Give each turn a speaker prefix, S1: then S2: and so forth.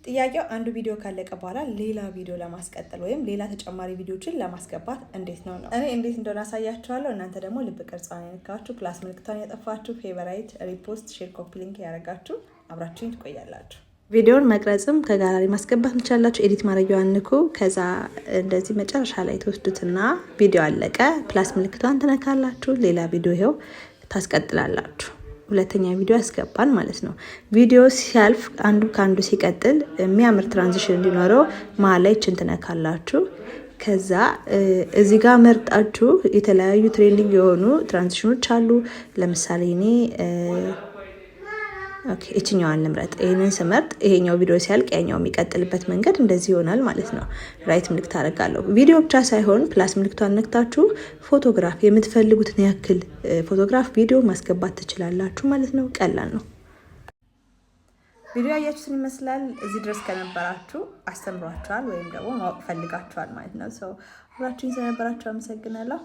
S1: ጥያቄው አንዱ ቪዲዮ ካለቀ በኋላ ሌላ ቪዲዮ ለማስቀጠል ወይም ሌላ ተጨማሪ ቪዲዮችን ለማስገባት እንዴት ነው? እኔ እንዴት እንደሆነ አሳያችኋለሁ። እናንተ ደግሞ ልብ ቅርጿን ያነካችሁ፣ ፕላስ ምልክቷን ያጠፋችሁ፣ ፌቨራይት፣ ሪፖስት፣ ሼር፣ ኮፒ ሊንክ ያደረጋችሁ አብራችሁኝ ትቆያላችሁ። ቪዲዮን መቅረጽም ከጋላሪ ማስገባት ትችላላችሁ። ኤዲት ማድረጊያዋን ንኩ። ከዛ እንደዚህ መጨረሻ ላይ ትወስዱትና ቪዲዮ አለቀ፣ ፕላስ ምልክቷን ትነካላችሁ። ሌላ ቪዲዮ ይሄው ታስቀጥላላችሁ። ሁለተኛ ቪዲዮ ያስገባን ማለት ነው። ቪዲዮ ሲያልፍ አንዱ ከአንዱ ሲቀጥል የሚያምር ትራንዚሽን እንዲኖረው መሀል ላይ እችን ትነካላችሁ። ከዛ እዚህ ጋር መርጣችሁ የተለያዩ ትሬንዲንግ የሆኑ ትራንዚሽኖች አሉ። ለምሳሌ እኔ እችኛዋን ልምረጥ። ይሄንን ስመርጥ ይሄኛው ቪዲዮ ሲያልቅ ያኛው የሚቀጥልበት መንገድ እንደዚህ ይሆናል ማለት ነው። ራይት ምልክት አደርጋለሁ። ቪዲዮ ብቻ ሳይሆን ፕላስ ምልክቷን ነክታችሁ ፎቶግራፍ የምትፈልጉትን ያክል ፎቶግራፍ ቪዲዮ ማስገባት ትችላላችሁ ማለት ነው። ቀላል ነው። ቪዲዮ ያያችሁትን ይመስላል። እዚህ ድረስ ከነበራችሁ አስተምሯችኋል ወይም ደግሞ ማወቅ ፈልጋችኋል ማለት ነው። ሰው አብራችሁኝ ስለነበራችሁ አመሰግናለሁ።